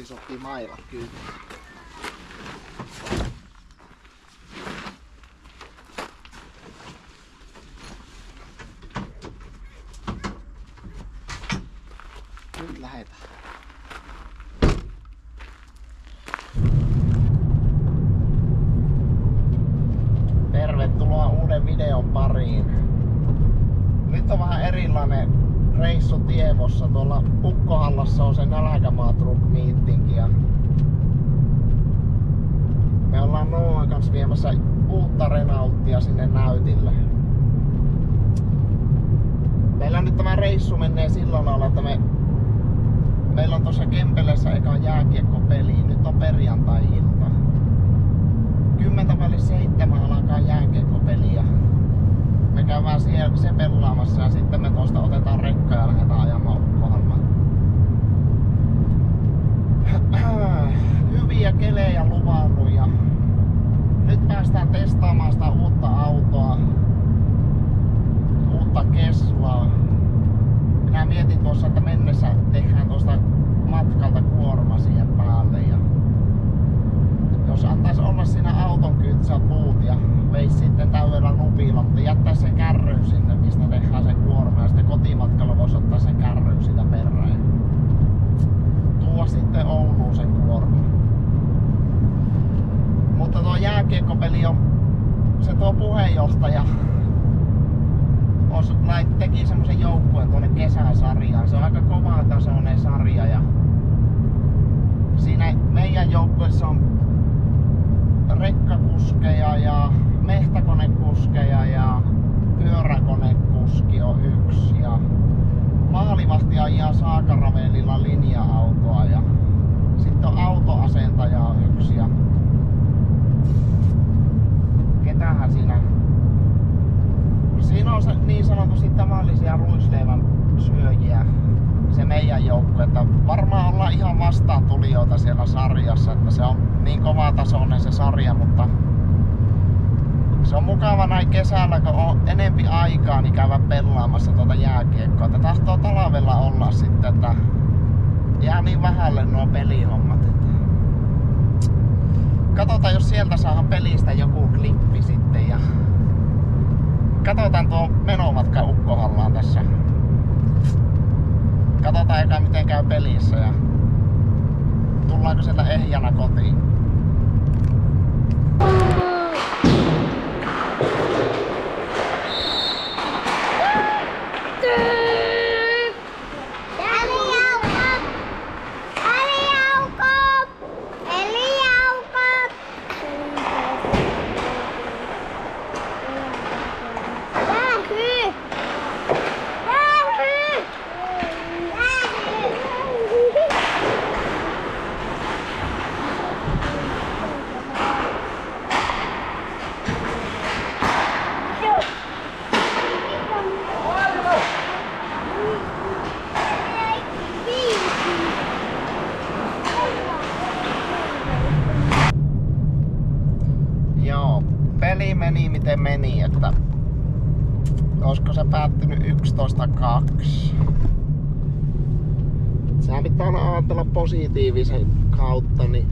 sopii mailat kyllä. Nyt lähetään. Tervetuloa uuden videon pariin. Nyt on vähän erilainen reissu Tievossa. Tuolla Ukkohallassa on se Nälkämaa Truck Meeting ja me ollaan Noan kanssa viemässä uutta Renaultia sinne näytille. Meillä nyt tämä reissu menee sillä lailla, että meillä on tuossa Kempeleessä eka jääkiekkopeli. Nyt on perjantai-ilta. 6:50 alkaa jääkiekkopeli ja me käydään se pelaamassa ja sitten me tuosta otetaan rekka ja lähdetään ajamaan Ukkohallaan. Hyviä kelejä luvannut ja nyt päästään testaamaan sitä uutta autoa, uutta Keslaa. Minä mietin tuossa, että mennessä tehdään tuosta matkalta kuorma siihen päälle ja jos antais olla siinä auton kyytissä puut ja veis sitten täydellä nupilla, mutta jättäis sen kärryn sinne, mistä tehdään se kuorma ja sitten kotimatkalla vois ottaa sen kärryn sitä perään ja tuo sitten Ouluun sen kuorma. Mutta tuo jääkiekkopeli on, se tuo puheenjohtaja teki semmosen joukkueen tuonne kesäsarjaan. Se on aika kovaa tasoinen sarja ja siinä meidän joukkueessa on rekkakuskeja ja mehtäkonekuskeja ja pyöräkonekuski on yksi ja maalivahti ajaa Saakaravelilla linja-autoa ja sitten on autoasentaja on yksi ja ketähän siinä on se niin sanotusti tavallisia ruisleivän syöjiä se meidän joukkue, että varmaan ollaan ihan vastaan tulijoita siellä sarjassa, että se on niin kovatasoinen se sarja, mutta se on mukava näin kesällä, kun on enempi aikaa niin käydä pelaamassa tuota jääkiekkoa, että tahtoo talvella olla sitten, että jää niin vähälle nuo pelihommat. Katsotaan, jos sieltä saadaan pelistä joku klippi sitten ja katsotaan tuo menomatka Ukkohallaan tässä. Katsotaan eka miten käy pelissä ja tullaanko sieltä ehjänä kotiin. Peli meni miten meni, että olisiko se päättynyt 11-2. Sehän pitää aina ajatella positiivisen kautta, niin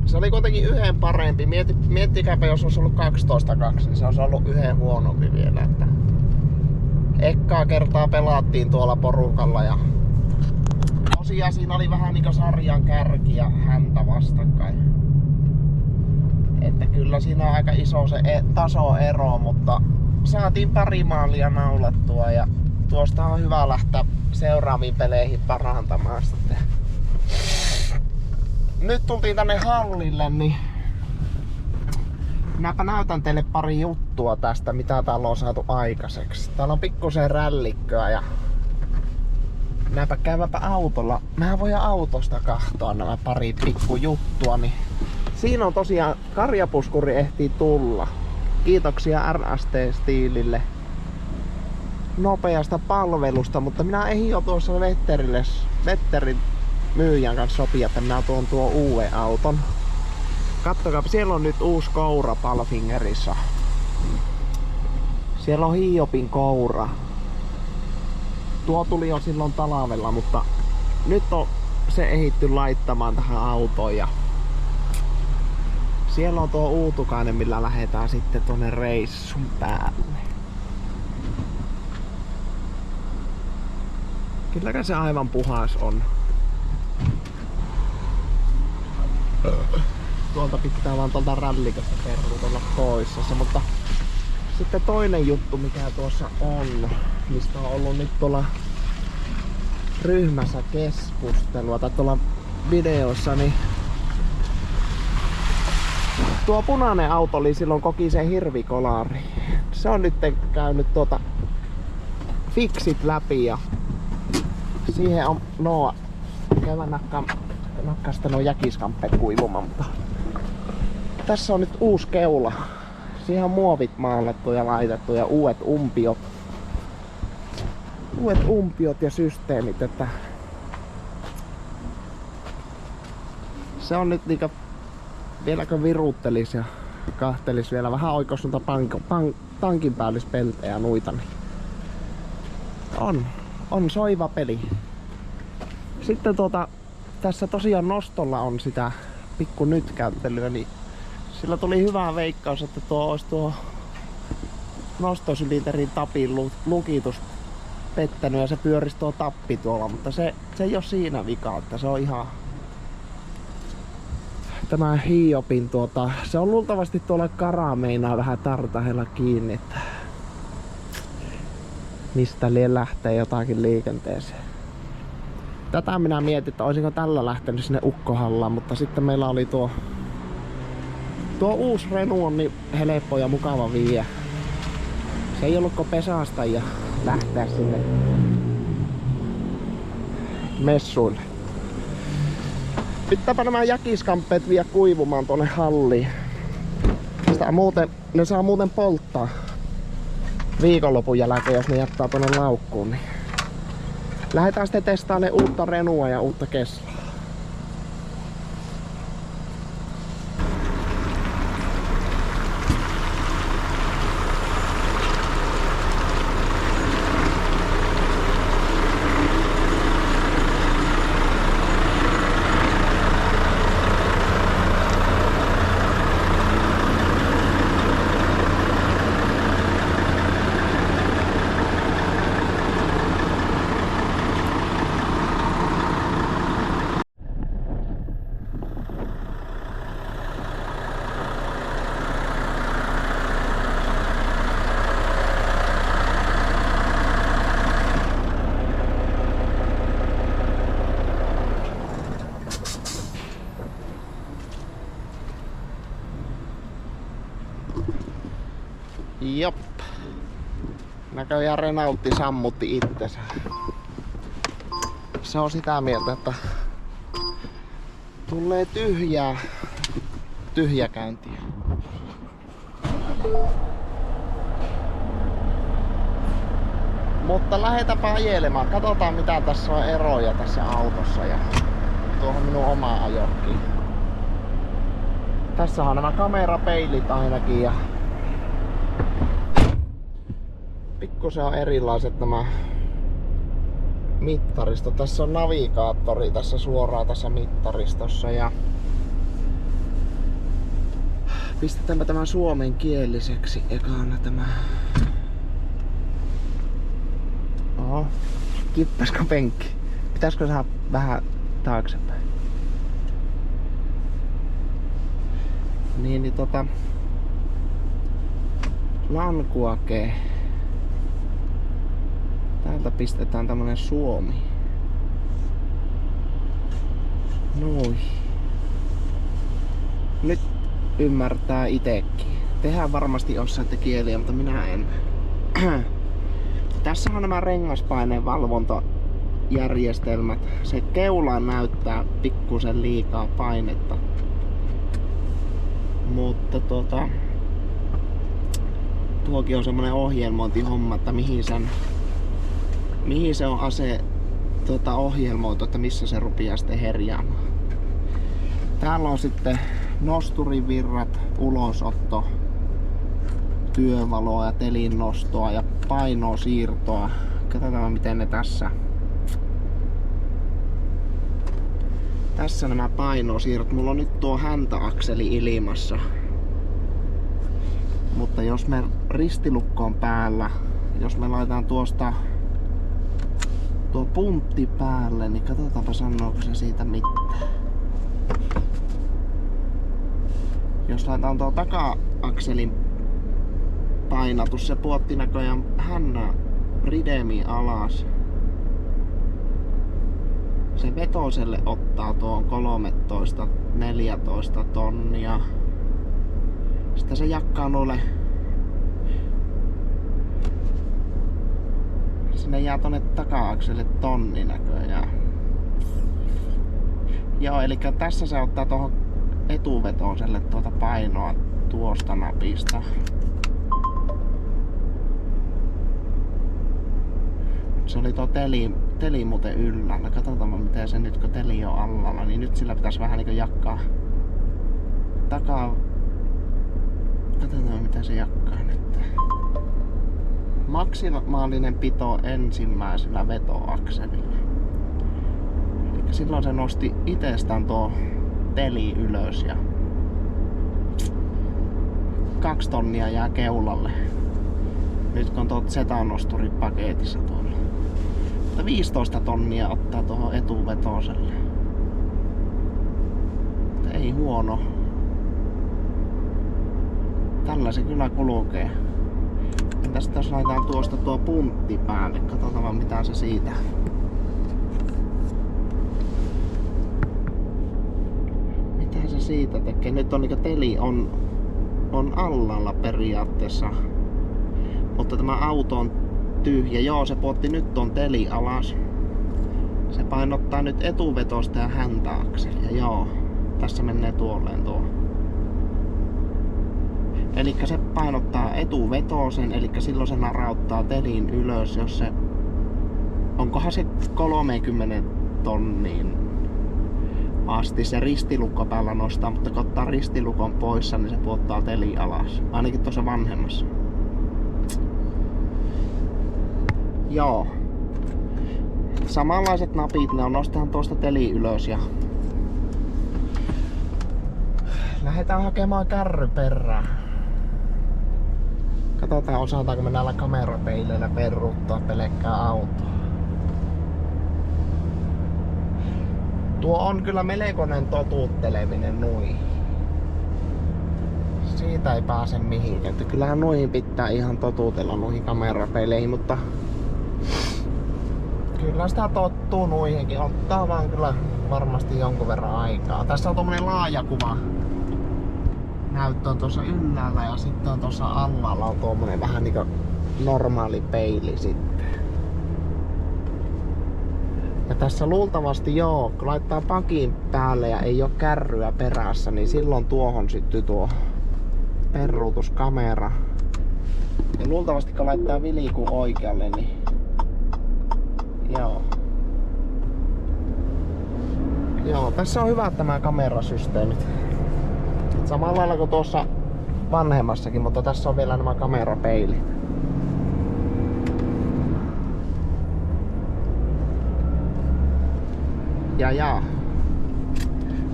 se oli kuitenkin yhden parempi. Miettikääpä, jos olisi ollut 12-2, niin se olisi ollut yhden huonompi vielä. Että ekkaa kertaa pelattiin tuolla porukalla ja tosiaan siinä oli vähän niinku sarjan kärki ja häntä vastakkain. Että kyllä siinä on aika iso se tasoero, mutta saatiin pari maalia naulattua ja tuosta on hyvä lähteä seuraaviin peleihin parantamaan sitten. Nyt tultiin tänne hallille, niin minäpä näytän teille pari juttua tästä, mitä täällä on saatu aikaiseksi. Täällä on pikkusen rällikköä ja minäpä käymäpä autolla. Mä voin autosta katsoa nämä pari pikku juttua, niin siinä on tosiaan karjapuskuri ehtii tulla. Kiitoksia RST-stiilille nopeasta palvelusta, mutta minä ehdin jo tuossa Vetterin myyjän kanssa sopia, että minä tuon uuden auton. Kattokaa, siellä on nyt uusi koura Palfingerissa. Siellä on Hiopin koura. Tuo tuli jo silloin talvella, mutta nyt on se ehitty laittamaan tähän autoon ja siellä on tuo Uutukainen, millä lähdetään sitten tonne reissun päälle. Kylläkään se aivan puhas on. Tuolta pitää vaan tuolta rälliköstä perruut olla poissa, mutta sitten toinen juttu mikä tuossa on, mistä on ollut nyt tuolla ryhmässä keskustelua tai tuolla videossa, niin tuo punainen auto oli silloin Kokisen hirvikolari. Se on nyt käynyt fiksit läpi ja siihen on käydään nakkaasta nuo jäkiskamppeet kuivumaan, mutta tässä on nyt uusi keula. Siihen on muovit maalattu ja laitettu ja uudet umpiot ja systeemit, että se on nyt niinkö vieläkö viruuttelis ja kahtelis vielä vähän oikos noita tankin päällyspeltejä ja noita, niin on soiva peli. Sitten tässä tosiaan nostolla on sitä pikku nytkäyttelyä, niin sillä tuli hyvä veikkaus, että olisi tuo nostosylinterin tapin lukitus pettänyt ja se pyörisi tuo tappi tuolla, mutta se ei ole siinä vika, että se on ihan tämä Hiopin se on luultavasti tuolla karameinaa vähän tartahella kiinni, että mistä lähtee jotakin liikenteeseen. Tätä minä mietin, että olisinko tällä lähtenyt sinne Ukkohallaan, mutta sitten meillä oli tuo uusi Renault on niin helppo ja mukava viiä. Se ei ollutko pesasta ja lähteä sinne messuille. Pitääpä nämä jäkiskamppeet vie kuivumaan tonne halliin. Ne saa muuten polttaa viikonlopun jälkeen, jos ne jättää tonne laukkuun. Niin lähdetään sitten testaamaan uutta Renaulta ja uutta Keslaa. Jop. Näköjään Renaultti sammutti itsensä. Se on sitä mieltä, että tulee tyhjäkäyntiä. Mutta lähdetäänpä ajelemaan. Katsotaan mitä tässä on eroja tässä autossa ja tuohon minun oma ajokkiin. Tässä on nämä kamerapeilit ainakin ja pikkusen on erilaiset nämä mittaristot. Tässä on navigaattori tässä suoraan tässä mittaristossa ja pistetäänpä tämän suomenkieliseksi ekana tämä. Oho, kippasko penkki? Pitäisikö saada vähän taaksepäin? Niin lankuake. Täältä pistetään tämmönen Suomi. Noin. Nyt ymmärtää itekin. Tehdään varmasti osaatte kieliä, mutta minä en. Tässä on nämä rengaspaineen valvontajärjestelmät. Se keula näyttää pikkusen liikaa painetta. Mutta tuokin on semmonen ohjelmointihomma, että mihin se on ohjelmoitu, että missä se rupeaa sitten herjaamaan. Täällä on sitten nosturivirrat, ulosotto, työvaloa ja telin nostoa ja painoa siirtoa. Katsotaan miten ne tässä. tässä nämä painosiirrot. Mulla on nyt tuo häntäakseli ilmassa. Mutta jos me ristilukko on päällä, jos me laitetaan tuosta tuo puntti päälle, niin katsotaanpa sanooko se siitä mitään. Jos laitetaan tuo taka-akselin painatus, se puotti näköjään hännä ridemi alas. Se vetoselle ottaa tuon 13-14 tonnia. Sitten se jakkaa noille. Sinne jää tonne taka-akselle tonni näköjään. Joo, eli tässä se ottaa tuohon etuvetoselle tuota painoa tuosta napista. Se oli tuo teli muuten yllällä. Katsotaan miten se nyt kun teli on allalla, niin nyt sillä pitäisi vähän niinku jakkaa takaa. Katsotaan mitä se jakkaa nyt. Maksimaalinen pito ensimmäisellä vetoakselilla. Eli silloin se nosti itsestään tuo teli ylös ja 2 tonnia jää keulalle. Nyt kun tuo Z-nosturi paketissa tuolla. Mutta 15 tonnia ottaa tuohon etuvetoselle. Mutta ei huono. Tällä se kyllä kulkee. Tästä jos laitetaan tuosta tuo puntti päälle, katsotaan vaan mitä se siitä. Mitä se siitä tekee? Nyt on niinku teli on allalla periaatteessa. Mutta tämä auto on tyhjä. Joo, se puotti nyt ton teli alas. Se painottaa nyt etuvetosta ja häntäakselia. Joo, tässä menee tuolleen tuo. Eli se painottaa etuvetosen, eli silloin se narauttaa telin ylös, jos se... Onkohan se 30 tonniin asti se ristilukko päällä nostaa, mutta kun ottaa ristilukon poissa, niin se puottaa teli alas. Ainakin tuossa vanhemmassa. Joo. Samanlaiset napit, ne on nostetaan tuosta teli ylös ja... Lähdetään hakemaan kärry perään. Katsotaan osataanko me näillä kamerapeileillä peruuttaa pelkkää autoa. Tuo on kyllä melkoinen totutteleminen nuihin. Siitä ei pääse mihinkään. Kyllähän noihin pitää ihan totutella noihin kamerapeileihin, mutta kyllä sitä tottuu noihinkin. Ottaa vaan kyllä varmasti jonkun verran aikaa. Tässä on tommonen laajakuva. Näyttö on tuossa ylhäällä ja sitten on tuossa allalla on tuommoinen vähän niinku normaali peili sitten. Ja tässä luultavasti joo, kun laittaa pakin päälle ja ei oo kärryä perässä, niin silloin tuohon syttyy tuo peruutuskamera. Ja luultavasti kun laittaa vilikun oikealle, niin joo. Joo, tässä on hyvät tämä kamerasysteemit. Samalla lailla kuin tuossa vanhemmassakin, mutta tässä on vielä nämä kamerapeilit. Ja.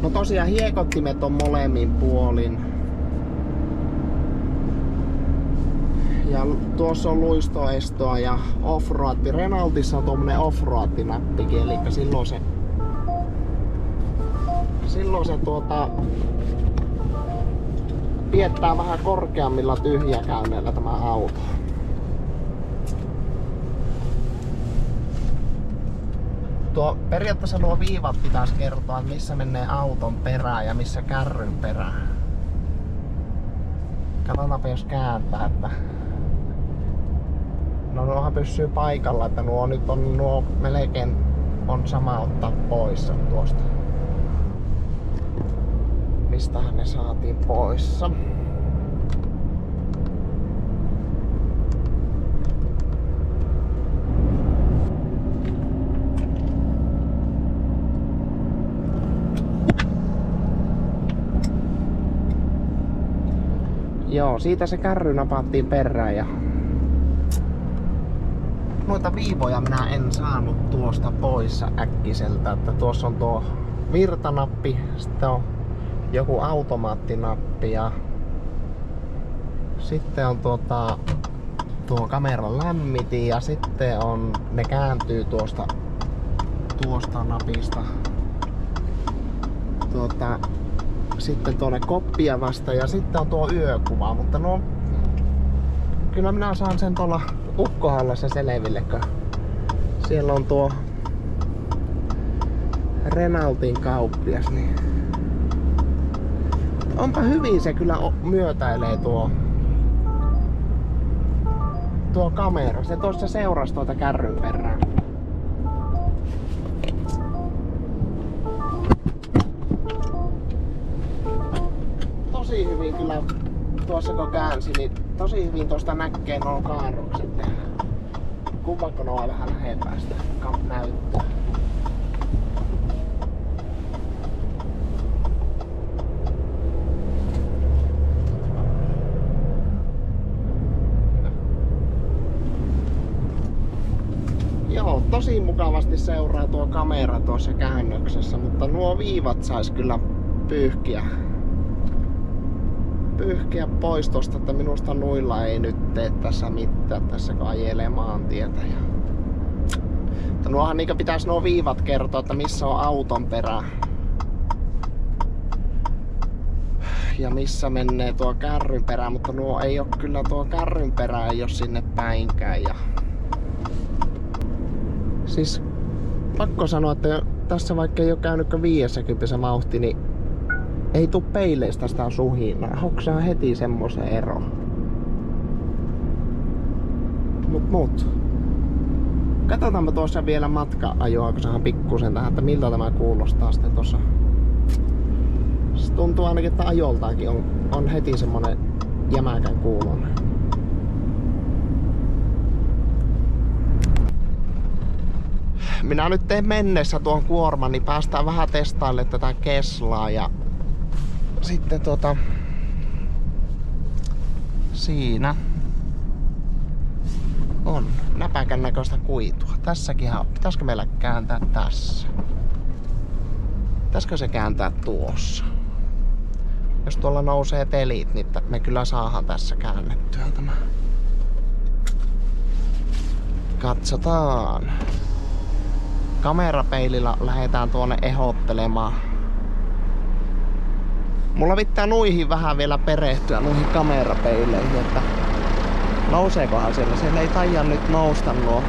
No tosiaan hiekottimet on molemmin puolin. Ja tuossa on luistoestoa ja offroad. Renaultissa on tuommoinen offroad-nappikin, eli silloin se piettää vähän korkeammilla tyhjäkäynneillä tämä auto. Periaatteessa nuo viivat pitäisi kertoa, missä menee auton perään ja missä kärryn perään. Katsotaanpa jos kääntää, että no nuohan pysyy paikalla, että nuo melkein on sama ottaa pois tuosta. Mistähän ne saatiin poissa? Joo, siitä se kärry napattiin perään ja noita viivoja minä en saanut tuosta pois äkkiseltä, että tuossa on tuo virtanappi, sitten on joku automaattinappi ja sitten on tuo kameran lämmitin ja sitten on, ne kääntyy tuosta napista sitten tuonne koppia vasta ja sitten on tuo yökuva, mutta no kyllä minä saan sen tuolla ukkohallassa selville, kun siellä on tuo Renaultin kauppias, niin onpa hyvin se kyllä myötäilee tuo kamera. Se tuossa seurasi tuota kärryn perään. Tosi hyvin kyllä tuossa kun käänsi, niin tosi hyvin tuosta näkee nuo kaarrukset. Kumpakko nuo vähän lähempää sitä näyttää. Joo, tosi mukavasti seuraa tuo kamera tuossa käännöksessä, mutta nuo viivat sais kyllä pyyhkiä pois tosta, että minusta nuilla ei nyt tee tässä mitään tässä kun ajelee maantietä. Mutta nuohan niinkö pitäis nuo viivat kertoa, että missä on auton perä. Ja missä menee tuo kärryn perä, mutta nuo ei oo kyllä, tuo kärryn perä ei oo sinne päinkään. Ja siis pakko sanoa, että tässä vaikka ei oo käynytkö 50 vauhti, niin ei tuu peileistä sitä suhinaa. Hoksaa heti semmosen ero. Mut. Katsotaanpa tuossa vielä matka-ajoa, kun saadaan pikkusen tähän, että miltä tämä kuulostaa sitten tossa. Se tuntuu ainakin, että ajoltaankin on heti semmonen jämäkän kuulonen. Minä nyt teen mennessä tuon kuorman, niin päästään vähän testaille tätä Keslaa ja sitten siinä on näpäkän näköistä kuitua. Tässäkin on. Pitäisikö meillä kääntää tässä? Pitäisikö se kääntää tuossa? Jos tuolla nousee telit, niin me kyllä saadaan tässä käännettyä tämä. Katsotaan. Kamerapeilillä lähdetään tuonne ehdottelemaan. Mulla pitää nuihin vähän vielä perehtyä, noihin kamerapeileihin, että nouseekohan siellä. Siellä ei taida nyt nousta nuo.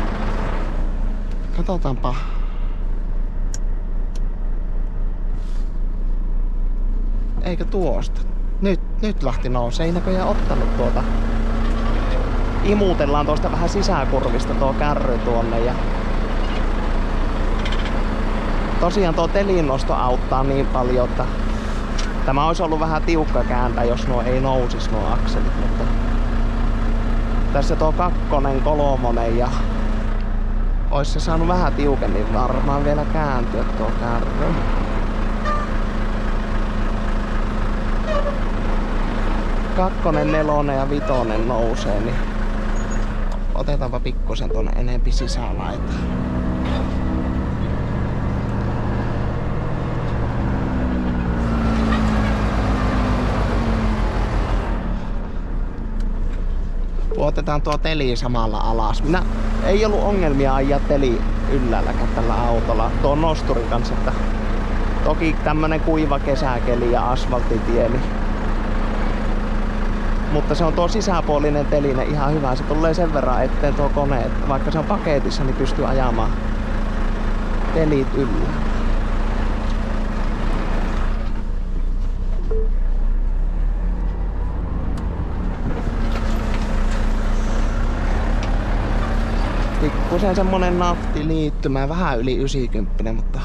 Katsotaanpa. Eikö tuosta? Nyt lähti nousee. Ei näköjään ottanut tuota. Imutellaan tuosta vähän sisäkurvista tuo kärry tuonne ja tosiaan tuo telinnosto auttaa niin paljon, että tämä olisi ollut vähän tiukka kääntää, jos nuo ei nousis nuo akselit, mutta tässä tuo 2, 3 ja ois se saanut vähän tiukemmin varmaan vielä kääntyä tuo kärry. Kakkonen, 4 ja 5 nousee, niin otetaanpa pikkusen tuonne enempi sisälaitaan. Otetaan tuo teli samalla alas. Ei ollut ongelmia ajaa teli yllälläkään tällä autolla tuon nosturin kanssa. Että toki tämmönen kuiva kesäkeli ja asfalttitie. Mutta se on tuo sisäpuolinen teline ihan hyvä. Se tulee sen verran eteen tuo kone, että vaikka se on paketissa, niin pystyy ajamaan telit yllä. Pikkusen semmonen naftiliittymä, vähän yli 90, mutta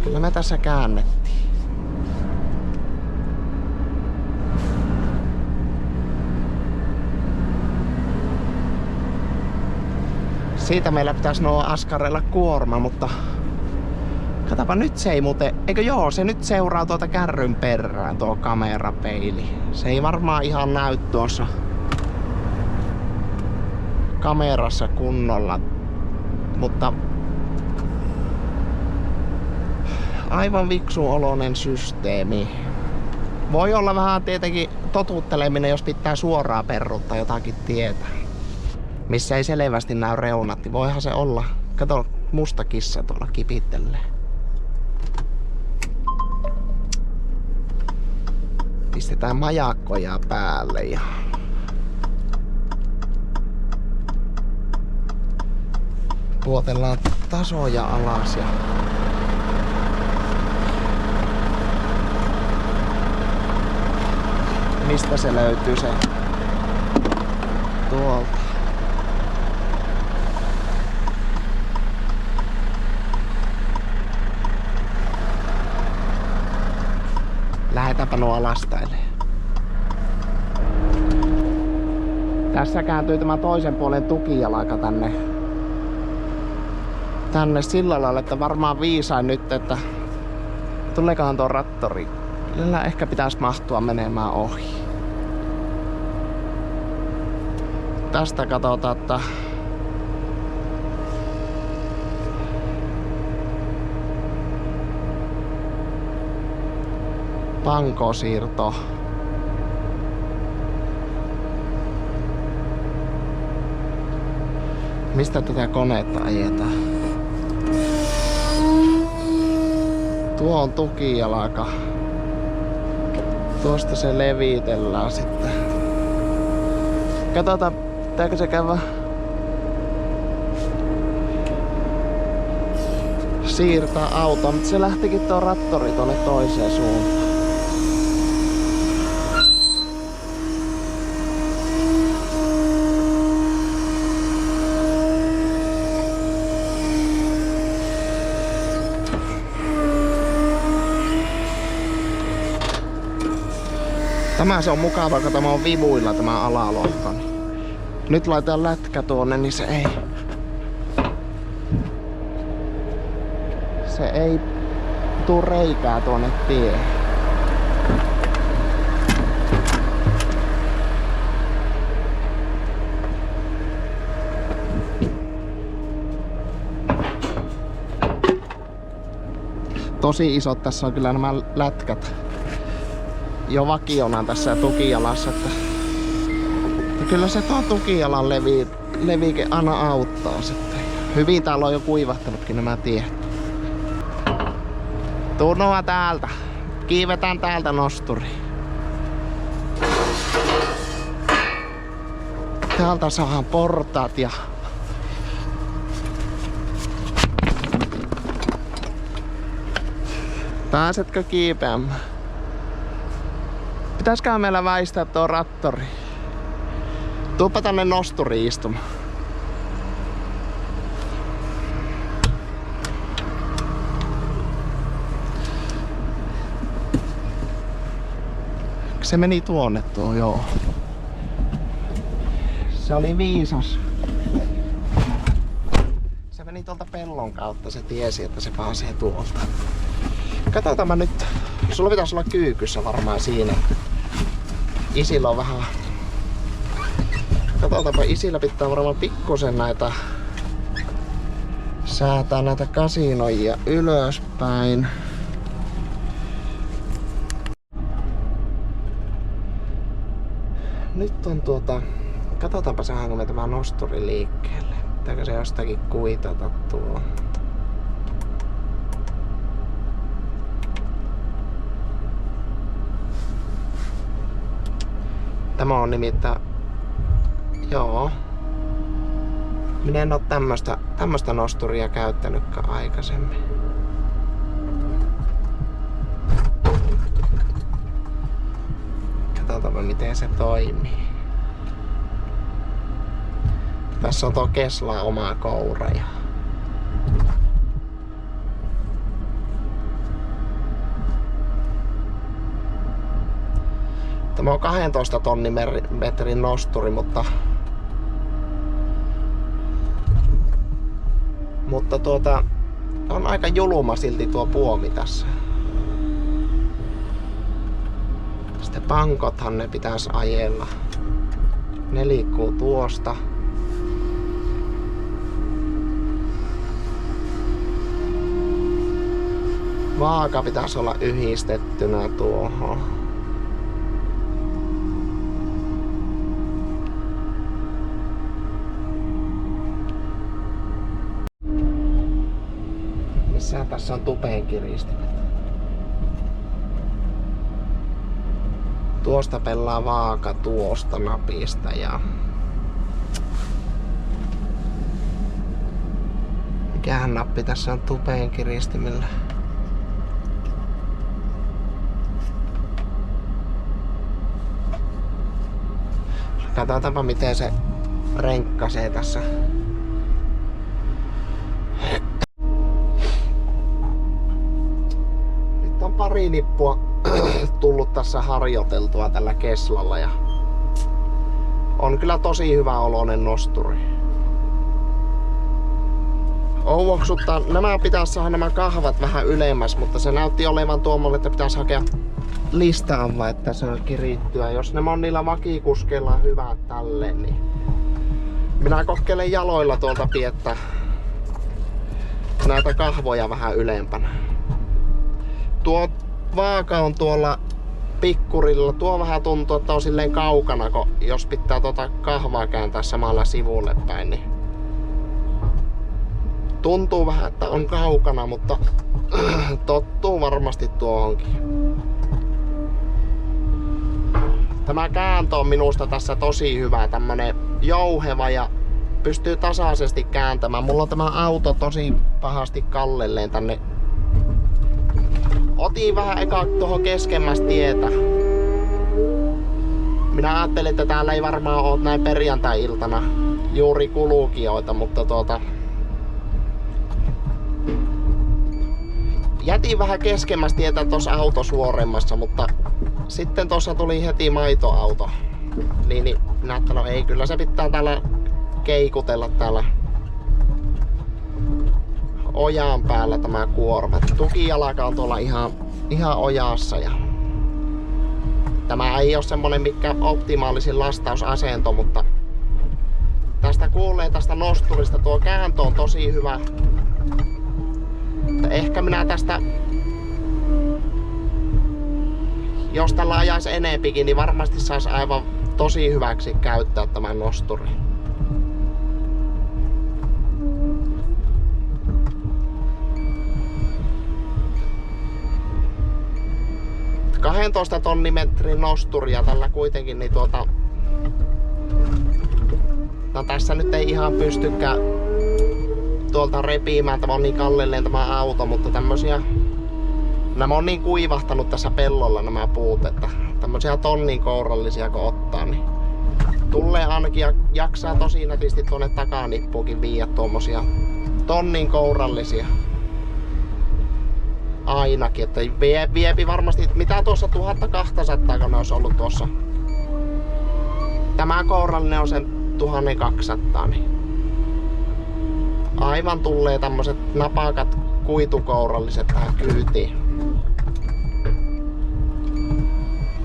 kyllä me tässä käännettiin. Siitä meillä pitäisi nuo askareilla kuorma, mutta katsopa nyt se ei muuten, eikö joo, se nyt seuraa tuota kärryn perään tuo kamerapeili. Se ei varmaan ihan näy tuossa kamerassa kunnolla, mutta Aivan viksun oloinen systeemi. Voi olla vähän tietenkin totutteleminen, jos pitää suoraan perruttaa jotakin tietä, missä ei selvästi näy reunat, niin voihan se olla. Kato, musta kissa tuolla kipittelee. Pistetään majakkoja päälle ja puotellaan tasoja alas ja mistä se löytyy se tuolta. Lähetäänpä nuo alastaille. Tässä kääntyy tämä toisen puolen tukijalka tänne sillä lailla, että varmaan viisain nyt, että tuleekohan tuo rattori. Kyllä ehkä pitäisi mahtua menemään ohi. Tästä katsotaan, että pankosiirto. Mistä tätä koneetta ajetaan? Tuo on tukijalka. Tuosta se levitellään sitten. Katsotaan, pitääkö se käydä siirtää autoa, mutta se lähtikin tuo rattori tuonne toiseen suuntaan. Tämä se on mukava, kun tämä on vivuilla tämä alalohko. Nyt laitetaan lätkä tuonne, niin se ei tuu reikää tuonne tiehen. Tosi isot tässä on kyllä nämä lätkät jo vakiona tässä tukijalassa, että kyllä se tuo tukijalan levike aina auttaa sitten. Hyvin täällä on jo kuivahtanutkin nämä tiet. Tunnoa täältä. Kiivetään täältä nosturi. Täältä saadaan portaat ja pääsetkö kiipeämään? Pitäisikö meillä väistää tuo rattori? Tuuppa tänne nosturiin istumaan. Se meni tuonne tuo, joo. Se oli viisas. Se meni tuolta pellon kautta, se tiesi, että se pääsee tuolta. Katsotaanpa nyt. Sulla pitäisi olla kyykyssä varmaan siinä. Isillä on vähän... Katsotaanpa, isillä pitää varmaan pikkusen näitä... Säätää näitä kasinoijia ylöspäin. Nyt on katsotaanpa saadaanko me tämä nosturi liikkeelle. Pitääkö se jostakin kuitata tuo? Tämä on nimittäin... Joo. Minä en oo tämmöstä nosturia käyttänytkään aikaisemmin. Katsotaanpa miten se toimii. Tässä on tuo Keslan oma koura ja... Tämä on 12 tonnimetrin nosturi, mutta on aika julma silti tuo puomi tässä. Sitten pankothan ne pitäisi ajella. Ne liikkuu tuosta. Vaaka pitäisi olla yhdistettynä tuohon. Missä tässä on tupeen kiristimet? Tuosta pelaa vaaka tuosta napista ja... Mikähän nappi tässä on tupeen kiristimillä? Katsotaanpa miten se renkkasee tässä. Nyt on pari nippua tullut tässä harjoiteltua tällä Keslalla ja on kyllä tosi hyvä oloinen nosturi. Ouoksuttaa, nämä pitäisi saada nämä kahvat vähän ylemmäs, mutta se näytti olevan tuommoinen, että pitäisi hakea listaava, että se on kirittyä. Jos nämä on niillä vakikuskeilla hyvät tälle, niin minä kokeilen jaloilla tuolta piettää näitä kahvoja vähän ylempänä. Tuo vaaka on tuolla pikkurilla. Tuo vähän tuntuu, että on silleen kaukana, kun jos pitää tuota kahvaa kääntää samalla sivulle päin, niin tuntuu vähän, että on kaukana, mutta tottuu varmasti tuohonkin. Tämä kääntö on minusta tässä tosi hyvä, tämmönen jouheva ja pystyy tasaisesti kääntämään. Mulla on tämä auto tosi pahasti kallelleen tänne. Otin vähän eka tuohon keskemmästä tietä. Minä ajattelin, että täällä ei varmaan ole näin perjantai-iltana juuri kulkijoita, mutta jätin vähän keskemmästä tietä tuossa autosuoremmassa, mutta sitten tuossa tuli heti maitoauto. Niin minä ajattelin, no ei, kyllä se pitää täällä keikutella täällä ojan päällä tämä kuorma. Tukijalka on tuolla ihan ojassa ja tämä ei ole semmonen mikä optimaalisin lastausasento, mutta tästä kuulee tästä nosturista tuo kääntö on tosi hyvä. Ehkä minä tästä, jos tällä ajaisi enempikin, niin varmasti saisi aivan tosi hyväksi käyttää tämän nosturi. – 12 tonnimetrin nosturia tällä kuitenkin, niin no tässä nyt ei ihan pystykään tuolta repiimään, tämä on niin kallelleen tämä auto, mutta tämmösiä, nämä on niin kuivahtanut tässä pellolla nämä puut, että tämmösiä tonnin kourallisia kun ottaa, niin tulee ainakin ja jaksaa tosi nätisti tuonne takanippuukin viiä tuommoisia tonnin kourallisia. Ainakin, että viepi varmasti, mitä tuossa 1200 kun ne olisi ollut tuossa. Tämä kourallinen on sen 1200, niin aivan tulee tämmöset napakat kuitukouralliset tähän kyytiin.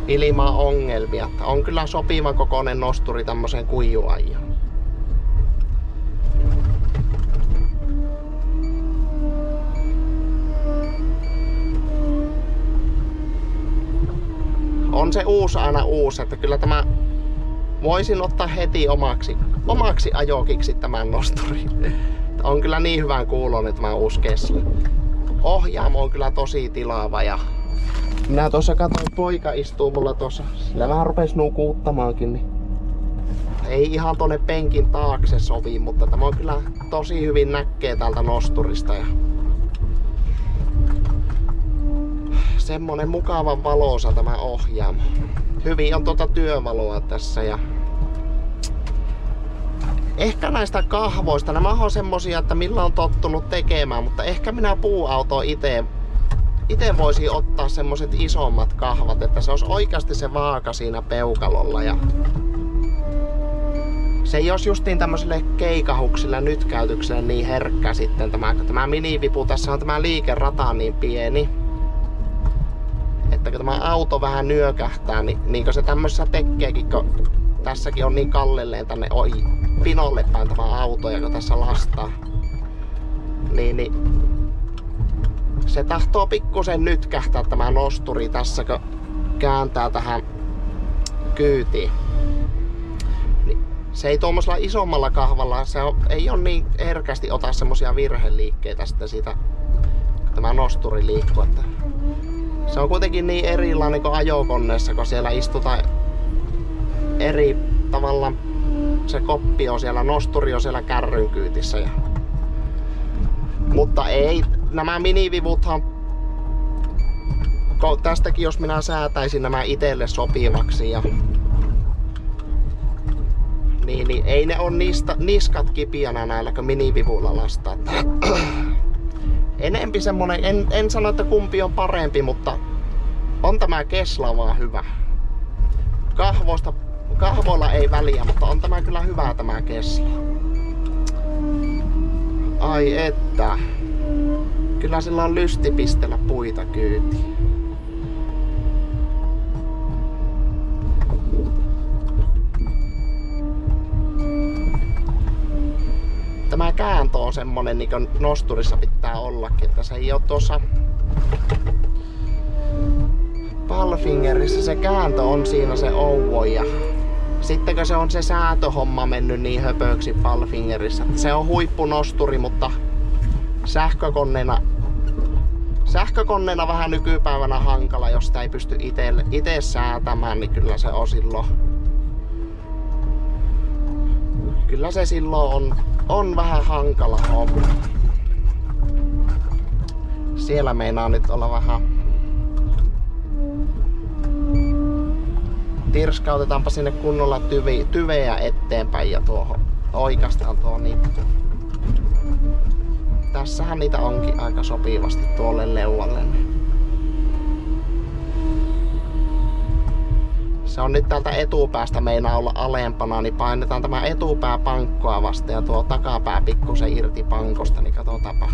Ilman ongelmia. On kyllä sopiva kokoinen nosturi tämmöiseen kuijuajaan. On se uusi aina uusi, että kyllä tämä voisin ottaa heti omaksi ajokiksi tämän nosturin. On kyllä niin hyvän kuuloinen tämä uusi Kesla. Ohjaamo on kyllä tosi tilaava ja minä tuossa katsoin, poika istuu mulla tuossa. Sillä vähän rupes nukuuttamaankin, niin ei ihan tonne penkin taakse sovi, mutta tämä on kyllä tosi hyvin näkee täältä nosturista ja semmonen mukavan valoisa tämä ohjaamo. Hyvin on työvaloa tässä ja ehkä näistä kahvoista, nämä on semmosia, että millä on tottunut tekemään, mutta ehkä minä puuautoon itse voisin ottaa semmoset isommat kahvat, että se olisi oikeasti se vaaka siinä peukalolla ja se ei olisi justiin tämmöiselle keikahuksille nytkäytykselle niin herkkä sitten tämä minivipu, tässä on tämä liikerata niin pieni, että kun tämä auto vähän nyökähtää, niin kuin se tämmöisessä tekeekin, kun tässäkin on niin kallelleen tänne pinolle päin tämä auto, joka tässä lastaa, niin Se tahtoo pikkusen nytkähtää tämä nosturi tässä, kun kääntää tähän kyytiin. Se ei tuommoisella isommalla kahvalla, ei ole niin herkästi ota semmosia virheliikkeitä sitten siitä, kun tämä nosturi liikkuu. Että se on kuitenkin niin erilainen kuin ajokoneessa, kun siellä istutaan eri tavalla. Se koppi on siellä, nosturi on siellä kärryn kyytissä. Mutta ei, nämä minivivuthan, tästäkin jos minä säätäisin nämä itselle sopivaksi niin ei ne on niskat kipiänä näillä, kun minivivulla lastaa. Enempi semmonen, en sano, että kumpi on parempi, mutta on tämä Kesla vaan hyvä. Kahvoilla ei väliä, mutta on tämä kyllä hyvä tämä Kesla. Ai että. Kyllä sillä on lysti pistellä puita kyytiin. Tämä kääntö on semmonen, niin kuin nosturissa pitää ollakin, että se ei ole tuossa Palfingerissä, se kääntö on siinä se ouvo, ja sittenkö se on se säätöhomma mennyt niin höpöksi Palfingerissä. Se on huippunosturi, mutta sähkökoneena vähän nykypäivänä hankala, jos sitä ei pysty itse säätämään, niin kyllä se on silloin. Kyllä se silloin on vähän hankala homma. Siellä meinaa nyt olla vähän. Tirskautetaanpa sinne kunnolla tyvejä eteenpäin ja tuohon oikastaan tuo niitä. Tässähän niitä onkin aika sopivasti tuolle leualle. Se on nyt täältä etupäästä meinaa olla alempana, niin painetaan tämä etupää pankkoa vasten ja tuo takapää pikkusen irti pankosta, niin katsotaanpa.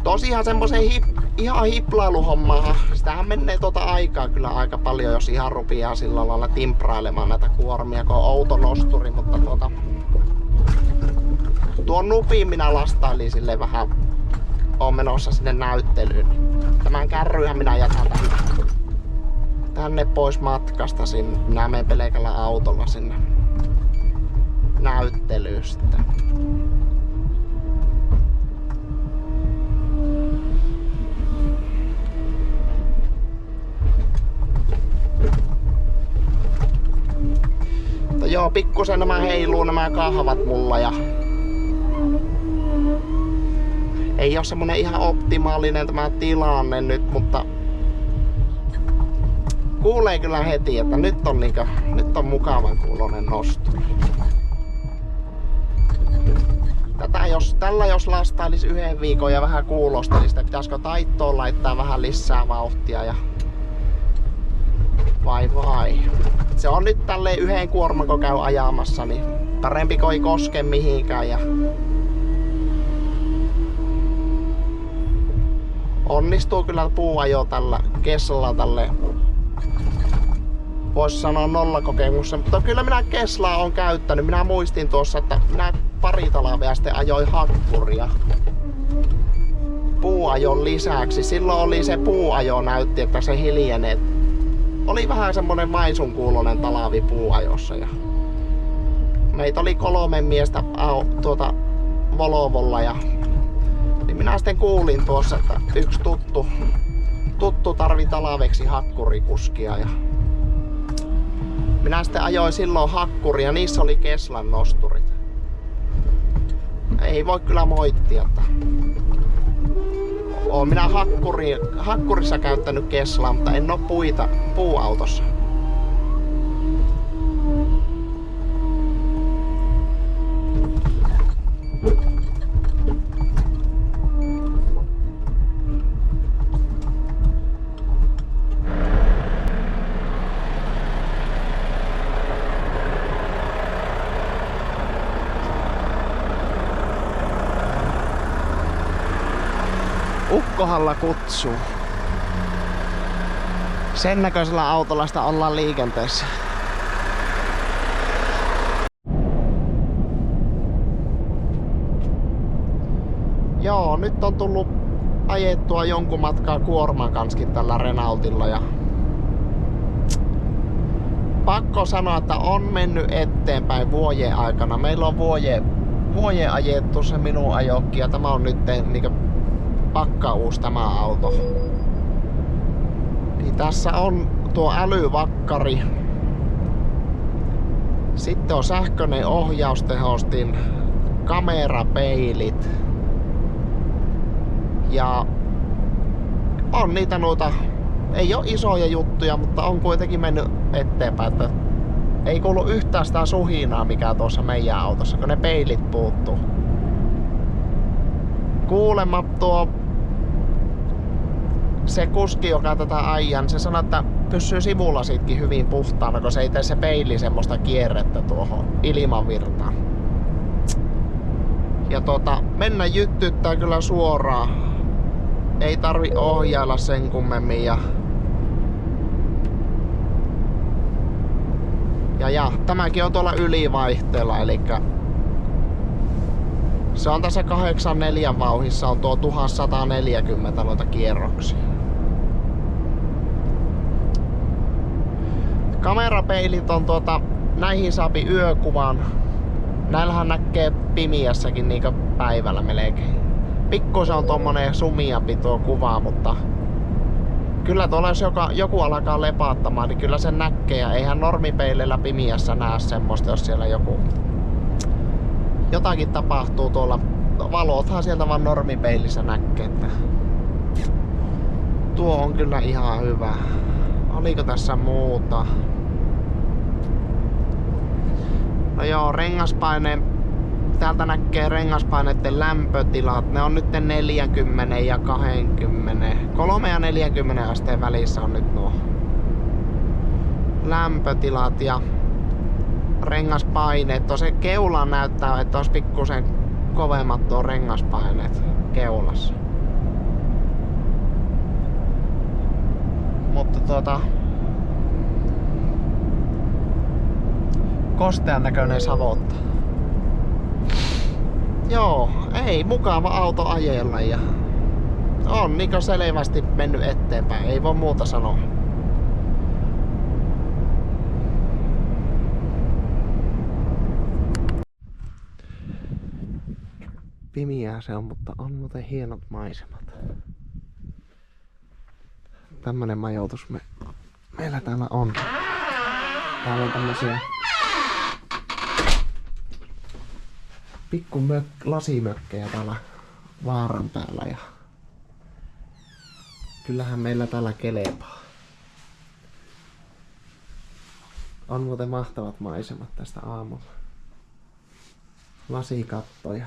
Tosiaan semmosen ihan hiplailuhommaa. Sitähän menee aikaa kyllä aika paljon, jos ihan rupeaa sillä lailla timprailemaan näitä kuormia, kun on outo nosturi, mutta tuon nupin minä lastailin sille vähän, oon menossa sinne näyttelyyn. Tämän kärryhän minä jätän tänne pois matkasta sinne. Minä menen pelkällä autolla sinne näyttelyyn sitten. Mutta joo, pikkusen nämä heiluu nämä kahvat mulla ja ei oo semmonen ihan optimaalinen tämä tilanne nyt, mutta kuulee kyllä heti, että nyt on mukavan kuulonen nosturi. Tällä jos lastailis yhden viikon ja vähän kuulostelisi, että pitäisikö taittoon laittaa vähän lisää vauhtia ja vai. Se on nyt tälleen yhden kuorman kun käy ajamassa, niin parempi kun ei koske mihinkään ja onnistuu kyllä puuajo tällä Keslalla tälle. Vois sanoa nollakokemuksessa, mutta kyllä minä Keslaa on käyttänyt. Minä muistin tuossa, että minä pari talvea sitten ajoin hakkuria puuajon lisäksi. Silloin oli se puuajo näytti, että se hiljenee. Oli vähän semmonen vaisun kuulonen talavi puuajossa. Ja meitä oli 3 miestä Volvolla ja niin minä sitten kuulin tuossa, että yksi tuttu tarvi talaveksi hakkurikuskia. Ja minä sitten ajoin silloin hakkuria, niissä oli Keslan nosturit. Ei voi kyllä moittia, että oon minä hakkurissa käyttänyt Keslaa, mutta en oo puuautossa. Ukkohalla kutsuu. Sen näköisellä autolla sitä ollaan liikenteessä. Joo, nyt on tullut ajettua jonkun matkaa kuorman kanskin tällä Renaultilla ja pakko sanoa, että on mennyt eteenpäin vuoden aikana. Meillä on vuoden ajettu se minun ajokki ja tämä on nyt niin pakkauus tämä auto. Niin tässä on tuo älyvakkari. Sitten on sähköinen ohjaustehostin, kamerapeilit. Ja on niitä noita, ei ole isoja juttuja, mutta on kuitenkin mennyt eteenpäin. Että ei kuulu yhtään sitä suhinaa, mikä tuossa meidän autossa, kun ne peilit puuttuu. Kuulemma tuo se kuski, joka tätä ajan, se sanoi, että pysyy sivulasitkin hyvin puhtaana, kun se ei tee se peili semmoista kierrettä tuohon ilmanvirtaan. Ja mennä jyttyttää kyllä suoraan. Ei tarvi ohjailla sen kummemmin ja tämäkin on tuolla ylivaihteella, eli se on tässä 84 vauhissa on tuo 1140 noita kierroksia. Kamerapeilit on näihin saapi yökuvan. Näillähän näkee pimiässäkin niinku päivällä melkein. Pikkuisen on tommonen sumiampi tuo kuva, mutta kyllä tuolla jos joku alkaa lepaattamaan, niin kyllä sen näkee. Ja eihän normipeilillä pimiässä näe semmoista, jos siellä jotakin tapahtuu tuolla. Valothan sieltä vaan normipeilissä näkee. Että tuo on kyllä ihan hyvä. Oliko tässä muuta? No joo, rengaspaine. Täältä näkee rengaspaineiden lämpötilat. Ne on nyt 40 ja 20. 3 ja 40 asteen välissä on nyt nuo lämpötilat ja rengaspaineet. Se keula näyttää, että olisi pikkusen kovemmat tuo rengaspaineet keulassa. Mutta kostean näköinen savotta. Joo, ei mukava auto ajella ja on niinku selvästi mennyt eteenpäin, ei voi muuta sanoa. Pimiää se on, mutta on muuten hienot maisemat. Tämmönen majoitus meillä täällä on. Täällä on tämmösiä pikku lasimökkejä täällä vaaran päällä ja kyllähän meillä täällä kelepaa. On muuten mahtavat maisemat tästä aamulla. Lasikattoja.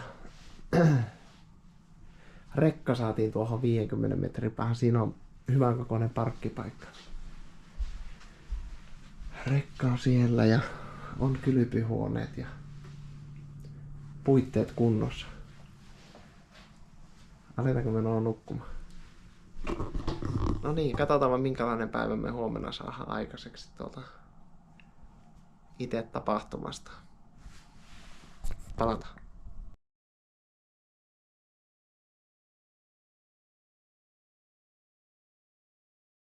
Rekka saatiin tuohon 50 metrin päähän. Siinä on hyvän kokoinen parkkipaikka. Rekka on siellä ja on kylpyhuoneet ja puitteet kunnossa. Aletaanko me nukkumaan? No niin, katsotaan minkälainen päivä me huomenna saadaan aikaiseksi itse tapahtumasta. Palataan.